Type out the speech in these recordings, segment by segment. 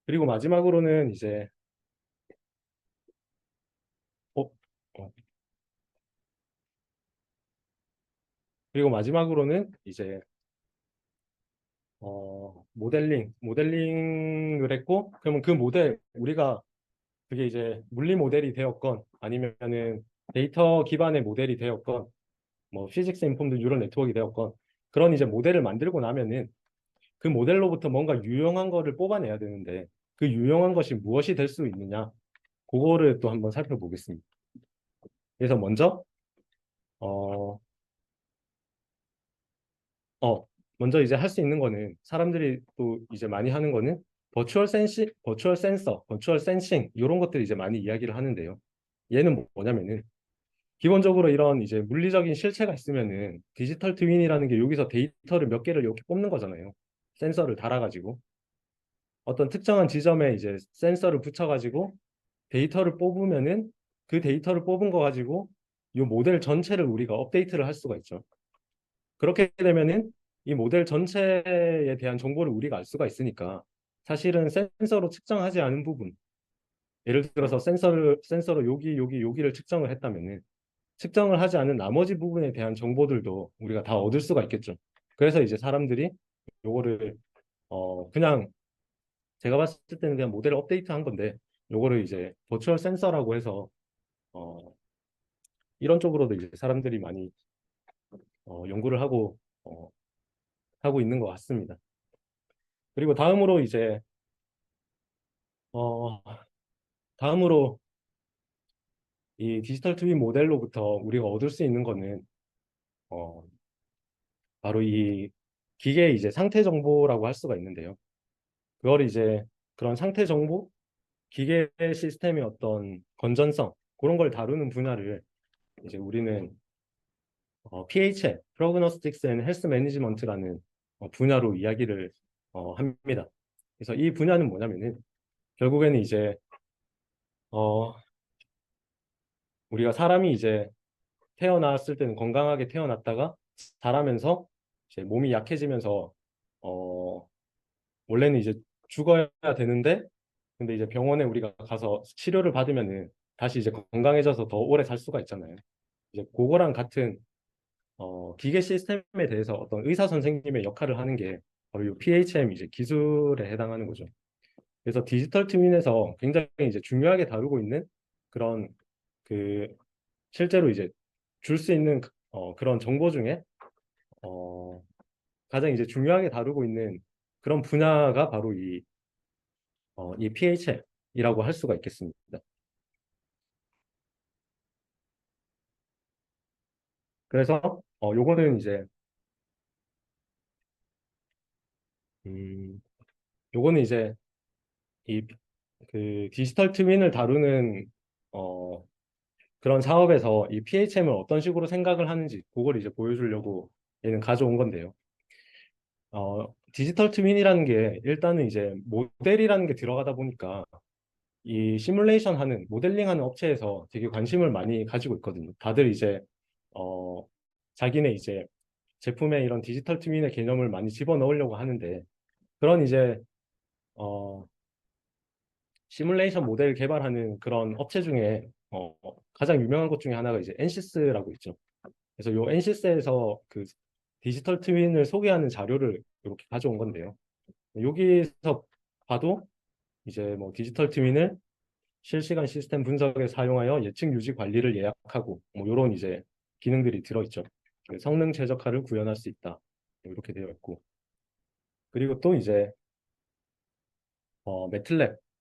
그리고 마지막으로는 이제 어, 어, 그리고 마지막으로는 이제 모델링을 했고, 그러면 그 모델 우리가 그게 이제 물리 모델이 되었건 아니면은 데이터 기반의 모델이 되었건 뭐 피직스 인폼드 뉴럴 네트워크가 되었건 그런 이제 모델을 만들고 나면은 그 모델로부터 뭔가 유용한 거를 뽑아내야 되는데 그 유용한 것이 무엇이 될 수 있느냐 그거를 또 한번 살펴보겠습니다. 그래서 먼저 어, 어, 먼저 이제 할 수 있는 거는 사람들이 또 이제 많이 하는 거는 버추얼 센서, 버추얼 센싱 이런 것들이 이제 많이 이야기를 하는데요. 얘는 뭐냐면은 기본적으로 이런 이제 물리적인 실체가 있으면은 디지털 트윈이라는 게 여기서 데이터를 몇 개를 이렇게 뽑는 거잖아요. 센서를 달아가지고 어떤 특정한 지점에 이제 센서를 붙여가지고 데이터를 뽑으면은 그 데이터를 뽑은 거 가지고 이 모델 전체를 우리가 업데이트를 할 수가 있죠. 그렇게 되면은 이 모델 전체에 대한 정보를 우리가 알 수가 있으니까 사실은 센서로 측정하지 않은 부분, 예를 들어서 센서로 여기를 측정을 했다면은 측정을 하지 않은 나머지 부분에 대한 정보들도 우리가 다 얻을 수가 있겠죠. 그래서 이제 사람들이 요거를 그냥 제가 봤을 때는 그냥 모델을 업데이트한 건데 요거를 이제 버추얼 센서라고 해서 어, 이런 쪽으로도 이제 사람들이 많이 연구를 하고 있는 것 같습니다. 그리고 어, 다음으로 이 디지털 트윈 모델로부터 우리가 얻을 수 있는 거는 어, 바로 이 기계의 이제 상태 정보라고 할 수가 있는데요. 그걸 이제 그런 상태 정보, 기계 시스템의 어떤 건전성 그런 걸 다루는 분야를 이제 우리는 PHM, Prognostics and Health Management라는 분야로 이야기를 합니다. 그래서 이 분야는 뭐냐면은 결국에는 이제 어, 우리가 사람이 이제 태어났을 때는 건강하게 태어났다가 자라면서 이제 몸이 약해지면서 어, 원래는 이제 죽어야 되는데 근데 이제 병원에 우리가 가서 치료를 받으면은 다시 이제 건강해져서 더 오래 살 수가 있잖아요. 이제 그거랑 같은 기계 시스템에 대해서 어떤 의사 선생님의 역할을 하는 게 바로 이 PHM 이제 기술에 해당하는 거죠. 그래서 디지털 트윈에서 굉장히 이제 중요하게 다루고 있는 그런 그 실제로 이제 줄 수 있는 그런 정보 중에 어, 가장 이제 중요하게 다루고 있는 그런 분야가 바로 이 PHM이라고 할 수가 있겠습니다. 그래서 요거는 이제 음, 요거는 이제 이 그 디지털 트윈을 다루는 어, 그런 사업에서 이 PHM을 어떤 식으로 생각을 하는지 그걸 이제 보여주려고 얘는 가져온 건데요. 디지털 트윈이라는 게 일단은 이제 모델이라는 게 들어가다 보니까 이 시뮬레이션 하는 모델링 하는 업체에서 되게 관심을 많이 가지고 있거든요. 다들 이제 어, 자기네 이제 제품에 이런 디지털 트윈의 개념을 많이 집어넣으려고 하는데 그런 이제 어, 시뮬레이션 모델 개발하는 그런 업체 중에 가장 유명한 것 중에 하나가 이제 엔시스라고 있죠. 그래서 요 엔시스에서 그 디지털 트윈을 소개하는 자료를 이렇게 가져온 건데요. 여기서 봐도 이제 뭐 디지털 트윈을 실시간 시스템 분석에 사용하여 예측 유지 관리를 예약하고 뭐 이런 이제 기능들이 들어있죠. 그 성능 최적화를 구현할 수 있다. 이렇게 되어 있고 그리고 또 이제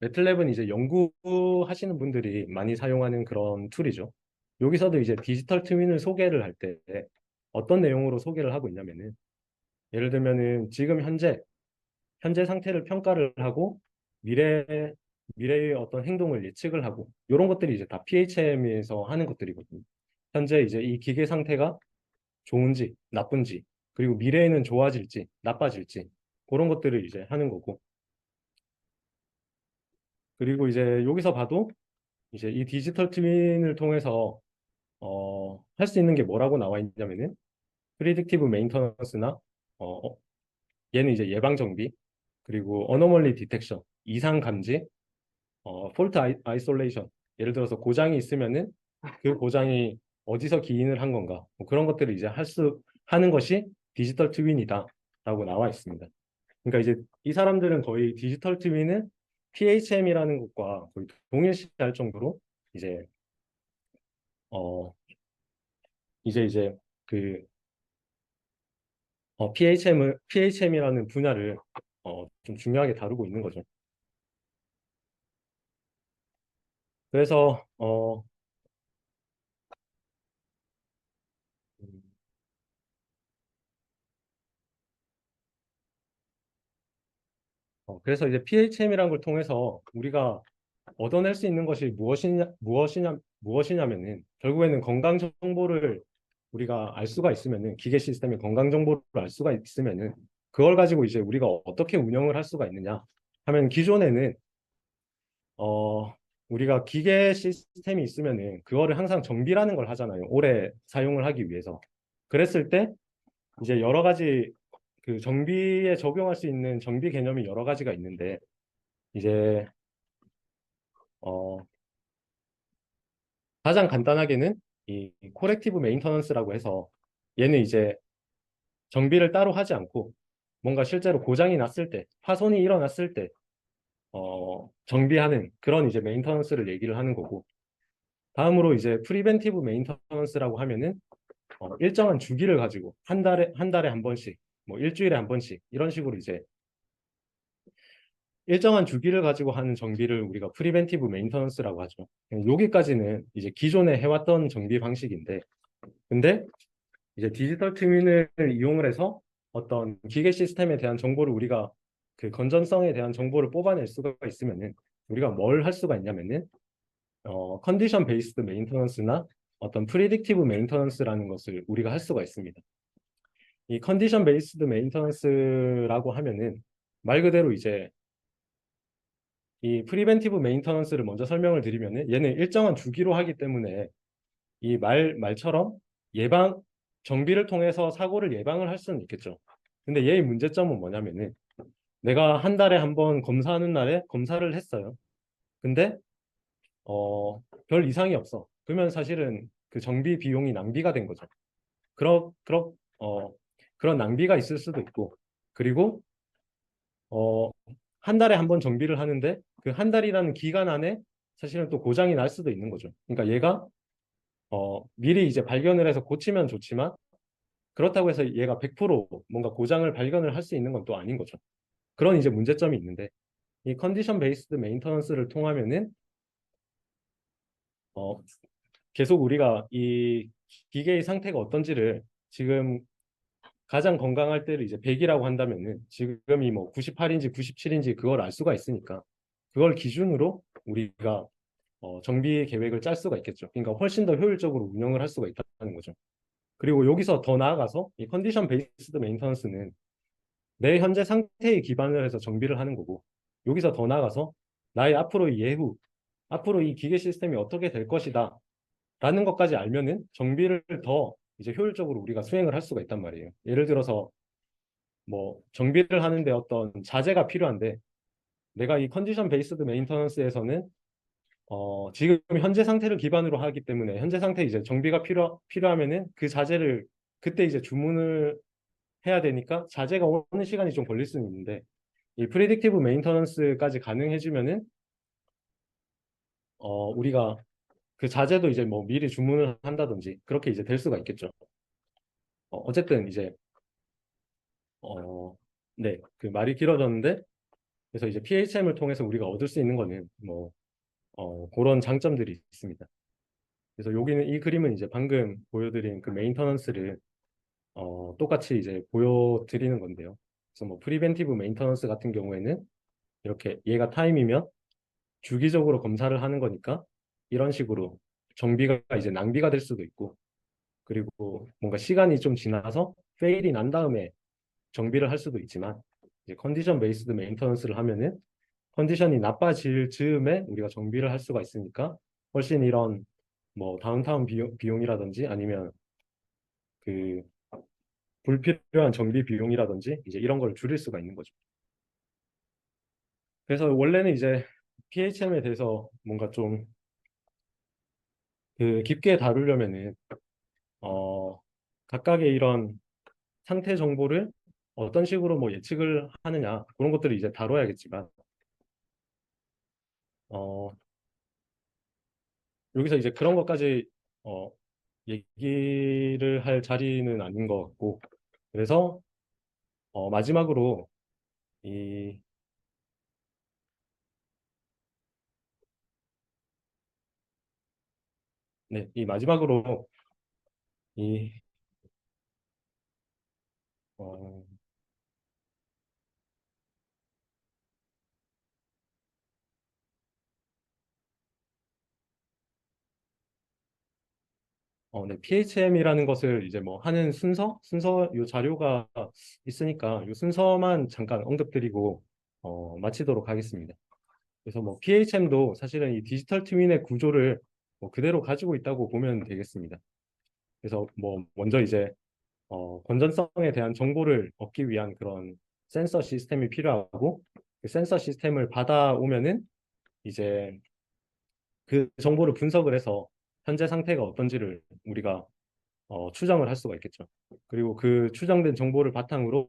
매틀랩은 이제 연구하시는 분들이 많이 사용하는 그런 툴이죠. 여기서도 이제 디지털 트윈을 소개를 할 때 어떤 내용으로 소개를 하고 있냐면은 예를 들면은 지금 현재 상태를 평가를 하고 미래 미래의 어떤 행동을 예측을 하고 이런 것들이 이제 다 PHM에서 하는 것들이거든요. 현재 이제 이 기계 상태가 좋은지 나쁜지 그리고 미래에는 좋아질지 나빠질지 그런 것들을 이제 하는 거고 그리고 이제 여기서 봐도 이제 이 디지털 트윈을 통해서 할 수 있는 게 뭐라고 나와 있냐면은 프리딕티브 메인터넌스나 어, 어, 얘는 이제 예방 정비 그리고 어노멀리 디텍션 이상 감지, 폴트 아이솔레이션. 예를 들어서 고장이 있으면은 그 고장이 어디서 기인을 한 건가, 뭐 그런 것들을 이제 하는 것이 디지털 트윈이다라고 나와 있습니다. 그러니까 이제 이 사람들은 거의 디지털 트윈은 PHM이라는 것과 거의 동일시할 정도로 이제 어 이제 그 PHM이라는 분야를 좀 중요하게 다루고 있는 거죠. 그래서 음, 그래서 이제 PHM이라는 걸 통해서 우리가 얻어낼 수 있는 것이 무엇이냐면은 결국에는 건강 정보를 우리가 알 수가 있으면은 기계 시스템의 건강 정보를 알 수가 있으면은 그걸 가지고 이제 우리가 어떻게 운영을 할 수가 있느냐 하면 기존에는 어 우리가 기계 시스템이 있으면은 그거를 항상 정비라는 걸 하잖아요. 오래 사용을 하기 위해서. 그랬을 때 이제 여러 가지 그 정비에 적용할 수 있는 정비 개념이 여러 가지가 있는데 이제 어 가장 간단하게는 이 코렉티브 메인터넌스라고 해서 얘는 이제 정비를 따로 하지 않고 뭔가 실제로 고장이 났을 때, 파손이 일어났을 때 정비하는 그런 이제 메인터넌스를 얘기를 하는 거고, 다음으로 이제 프리벤티브 메인터넌스라고 하면은 일정한 주기를 가지고 한 달에 한 번씩, 뭐 일주일에 한 번씩 이런 식으로 이제 일정한 주기를 가지고 하는 정비를 우리가 프리벤티브 메인터넌스라고 하죠. 여기까지는 이제 기존에 해왔던 정비 방식인데, 근데 이제 디지털 트윈을 이용을 해서 어떤 기계 시스템에 대한 정보를 우리가 그 건전성에 대한 정보를 뽑아낼 수가 있으면은 우리가 뭘 할 수가 있냐면은 컨디션 베이스드 메인터넌스나 어떤 프리딕티브 메인터넌스라는 것을 우리가 할 수가 있습니다. 이 컨디션 베이스드 메인터넌스라고 하면은 말 그대로 이제 이 프리벤티브 메인터넌스를 먼저 설명을 드리면은 얘는 일정한 주기로 하기 때문에 이 말처럼 예방, 정비를 통해서 사고를 예방을 할 수는 있겠죠. 근데 얘의 문제점은 뭐냐면은 내가 한 달에 한 번 검사하는 날에 검사를 했어요. 근데 별 이상이 없어. 그러면 사실은 그 정비 비용이 낭비가 된 거죠. 그러, 그러, 어, 그런 낭비가 있을 수도 있고, 그리고 어, 한 달에 한 번 정비를 하는데 그 한 달이라는 기간 안에 사실은 또 고장이 날 수도 있는 거죠. 그러니까 얘가 미리 이제 발견을 해서 고치면 좋지만 그렇다고 해서 얘가 100% 뭔가 고장을 발견을 할 수 있는 건 또 아닌 거죠. 그런 이제 문제점이 있는데 이 컨디션 베이스드 메인터넌스를 통하면은 어, 계속 우리가 이 기계의 상태가 어떤지를 지금 가장 건강할 때를 이제 100이라고 한다면은 지금이 뭐 98인지 97인지 그걸 알 수가 있으니까 그걸 기준으로 우리가 정비 계획을 짤 수가 있겠죠. 그러니까 훨씬 더 효율적으로 운영을 할 수가 있다는 거죠. 그리고 여기서 더 나아가서 이 컨디션 베이스드 메인터넌스는 내 현재 상태에 기반을 해서 정비를 하는 거고 여기서 더 나아가서 나의 앞으로의 예후, 앞으로 이 기계 시스템이 어떻게 될 것이다 라는 것까지 알면은 정비를 더 이제 효율적으로 우리가 수행을 할 수가 있단 말이에요. 예를 들어서 뭐 정비를 하는데 어떤 자재가 필요한데 내가 이 컨디션 베이스드 메인터넌스에서는 지금 현재 상태를 기반으로 하기 때문에 현재 상태 이제 정비가 필요하면은 그 자재를 그때 이제 주문을 해야 되니까 자재가 오는 시간이 좀 걸릴 수는 있는데 이 프리딕티브 메인터넌스까지 가능해지면은 우리가 그 자재도 이제 뭐 미리 주문을 한다든지 그렇게 이제 될 수가 있겠죠. 어쨌든 이제 네, 그 말이 길어졌는데 그래서 이제 PHM을 통해서 우리가 얻을 수 있는 거는 뭐 그런 장점들이 있습니다. 그래서 여기는 이 그림은 이제 방금 보여드린 그 메인터넌스를 똑같이 이제 보여드리는 건데요. 그래서 뭐 프리벤티브 메인터넌스 같은 경우에는 이렇게 얘가 타임이면 주기적으로 검사를 하는 거니까 이런 식으로 정비가 이제 낭비가 될 수도 있고 그리고 뭔가 시간이 좀 지나서 페일이 난 다음에 정비를 할 수도 있지만 이제 컨디션 베이스드 메인터넌스를 하면은 컨디션이 나빠질 즈음에 우리가 정비를 할 수가 있으니까 훨씬 이런 뭐 다운타운 비용이라든지 아니면 그 불필요한 정비 비용이라든지 이제 이런 걸 줄일 수가 있는 거죠. 그래서 원래는 이제 PHM에 대해서 뭔가 좀 그 깊게 다루려면은 어 각각의 이런 상태 정보를 어떤 식으로 뭐 예측을 하느냐 그런 것들을 이제 다뤄야겠지만 어 여기서 이제 그런 것까지 어 얘기를 할 자리는 아닌 것 같고 그래서 마지막으로 이 네, 이 마지막으로 이 어, 네, PHM이라는 것을 이제 뭐 하는 순서 요 자료가 있으니까 요 순서만 잠깐 언급드리고 마치도록 하겠습니다. 그래서 뭐 PHM도 사실은 이 디지털 트윈의 구조를 뭐 그대로 가지고 있다고 보면 되겠습니다. 그래서 뭐 먼저 이제 건전성에 대한 정보를 얻기 위한 그런 센서 시스템이 필요하고 그 센서 시스템을 받아오면은 이제 그 정보를 분석을 해서 현재 상태가 어떤지를 우리가 추정을 할 수가 있겠죠. 그리고 그 추정된 정보를 바탕으로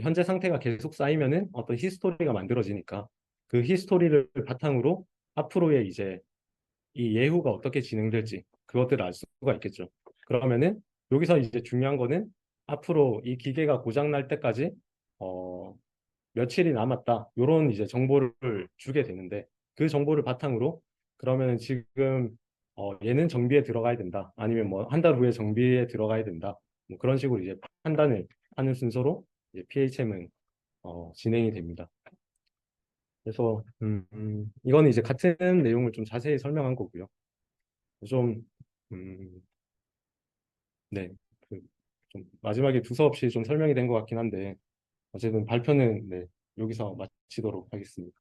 현재 상태가 계속 쌓이면은 어떤 히스토리가 만들어지니까 그 히스토리를 바탕으로 앞으로의 이제 이 예후가 어떻게 진행될지 그것들을 알 수가 있겠죠. 그러면은 여기서 이제 중요한 거는 앞으로 이 기계가 고장 날 때까지 어, 며칠이 남았다. 요런 이제 정보를 주게 되는데 그 정보를 바탕으로 그러면 지금 얘는 정비에 들어가야 된다. 아니면 뭐 한 달 후에 정비에 들어가야 된다. 뭐 그런 식으로 이제 판단을 하는 순서로 이제 PHM은 진행이 됩니다. 그래서 이거는 이제 같은 내용을 좀 자세히 설명한 거고요. 좀 음, 네, 좀 마지막에 두서없이 좀 설명이 된 것 같긴 한데 어쨌든 발표는 네, 여기서 마치도록 하겠습니다.